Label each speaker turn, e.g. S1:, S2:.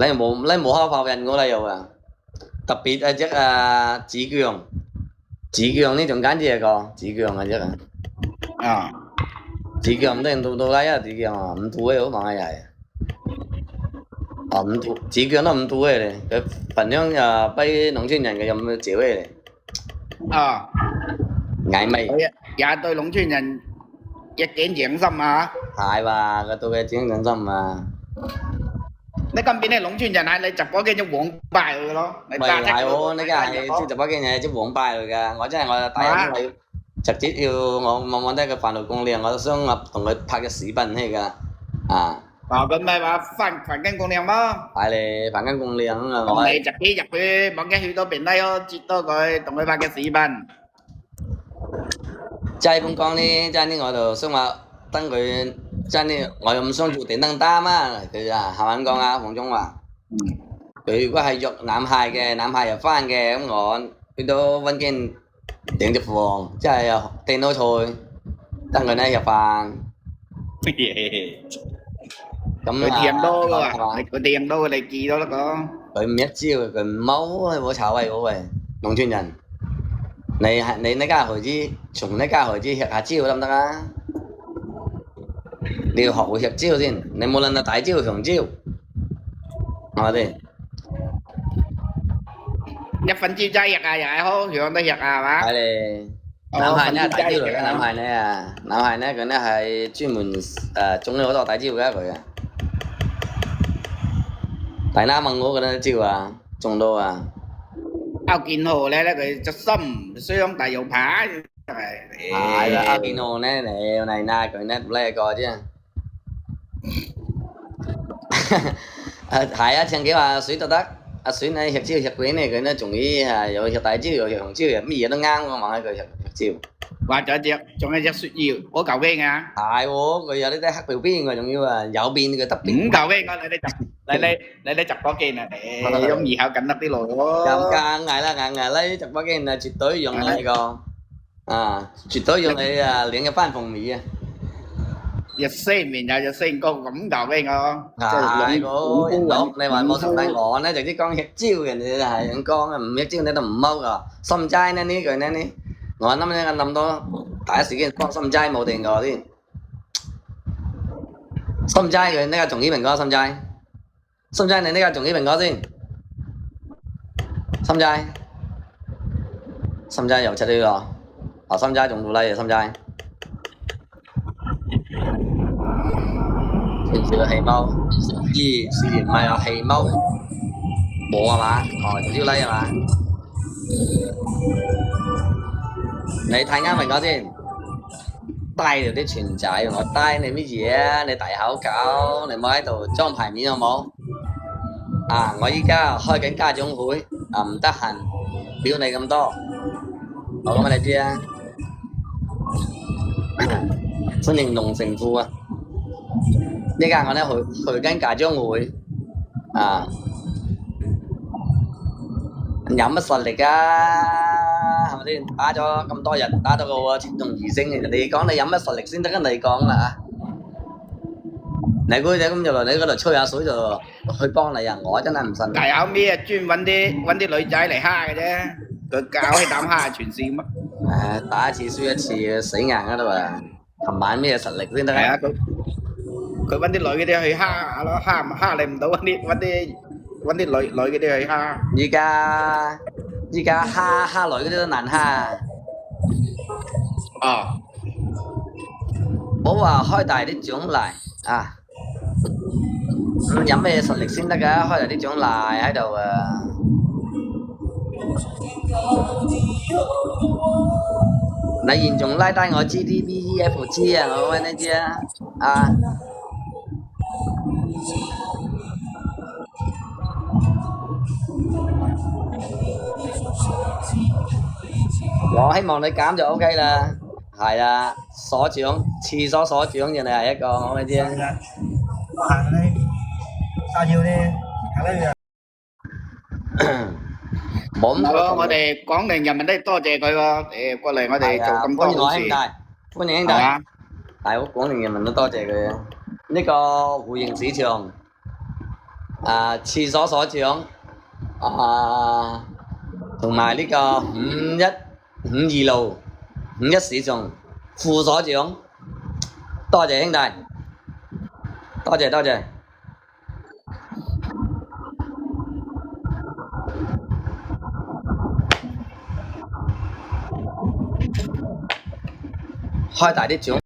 S1: 你無可否認我哋有啊，特別係只子強呢仲簡直係個子強嘅啫啊，À,子強都到嚟啊，子強啊，唔到嘅好猛嘅係，啊唔到，子強都唔到嘅咧，佢份量啊比農村人嘅有咁少嘅咧，捱味
S2: dạ tôi lũng chuyên nhân一件養心啊！
S1: 係話個到嘅整緊心啊，
S2: 你咁邊咧攏村人係你直播嘅隻黃牌去咯，你
S1: 咪
S2: 揸
S1: 係喎，呢家係即係直播間嘢即黃拜嚟㗎，我真係我第一我要直接要我揾低個飯路公靚，我都想同佢拍個視頻嚟㗎，啊！
S2: 咁咪話凡間公靚咯，
S1: 係咧，飯間公靚啊！我
S2: 咁你直接入去網嘅去到邊低咯，接多佢同佢拍嘅視頻。
S1: 齋咁講呢，真呢我就想話等佢真呢，我又唔想做電燈膽啊！佢啊係咪咁講啊？黃總話。佢如果係約男孩嘅，男孩又翻嘅，咁我去到揾間訂隻房，即係又訂到菜，等佢咧入飯。咁
S2: 佢掂多㗎
S1: 係嘛？
S2: 佢掂多佢哋記到得個。
S1: 佢唔一招，佢唔踎，冇炒位嗰位農村人。你呢家孩子，從呢家孩子吃下招得唔得啊？你要學會食招先，你無論係大招小招，係咪先？
S2: 一份招齋日啊，又係好樣都日啊，係嘛？
S1: 係咧。男孩呢係大招嚟嘅，男孩呢啊，男孩呢佢呢係專門種咗好多大招嘅佢啊。大媽問我嗰啲招啊，種到啊。
S2: 歐建豪咧佢隻心傷但又爬，
S1: 係啦，歐建豪呢你này na佢呢叻個啫。係啊，前幾話水就得。阿水呢食招食鬼呢佢呢仲要又食大招又食紅招又乜嘢都啱我問下佢食招。
S2: 話仲有隻雪瑤嗰嚿邊啊？
S1: 係喎，佢有啲黑條邊嘅仲要啊，右邊佢得邊。
S2: 五嚿邊啊！你直播機啊你，咁以後緊得啲路喎。
S1: 硬捱啦，直播間啊絕對用呢個啊，絕對用你啊練一番風味啊！
S2: 日西面有日西個五嚿邊我，
S1: 係個人講你話冇同你我呢，直接講食招人哋係咁講啊，唔食招你都唔踎噶。心齋呢呢句呢，我諗到第一時間幫心齋冇定過先。心齋佢呢個仲依蘋果心齋，心齋你呢個仲依蘋果先。心齋又出啲咯，啊心齋仲到嚟啊心齋。少少氣貓，試年唔係啊氣貓，冇啊嘛，哦少少嚟啊嘛。你睇啱蘋果先，帶條啲全仔，我帶你乜嘢啊？你大口搞，你冇喺度裝牌面好冇？啊！我依家開緊家長會，啊唔得閒表你咁多，我講俾你知啊。歡迎龍城富啊！依家我呢去緊家長會，啊有乜實力啊？係咪先？打咗咁多日，打到個千中二星，你講你有乜實力先得跟你講啦啊！你估你咁就來你嗰度吹下水就去幫你啊！我真係唔信。
S2: 大口咩專揾啲女仔嚟蝦嘅啫，佢教起膽蝦全線乜？
S1: 打一次輸一次，死硬啊都話。琴晚咩實力先得啊？
S2: 佢揾啲女嗰啲去蝦下咯，蝦你唔到揾啲女嗰啲去蝦。
S1: 依家蝦女嗰啲都難蝦。
S2: 哦，
S1: 冇話開大啲獎勵啊！有咩實力先得㗎？開大啲獎勵喺度啊！你嚴重拉低我 GDP、EFG 啊！我揾你知啊！啊！我希望你減就 OK 啦。係啦，所長，廁所所長人哋係一個，我講你知啊。
S3: 行咧，沙蕉咧，行咧
S1: 冇咁
S2: 多。我哋廣寧人民都多謝佢喎，過嚟我哋做咁多好事。
S1: 歡迎兄弟，大好廣寧人民都多謝佢啊！呢個回應市場廁所所長，同埋呢個512路5市仲副所長，多謝兄弟，多謝多謝。開大啲獎。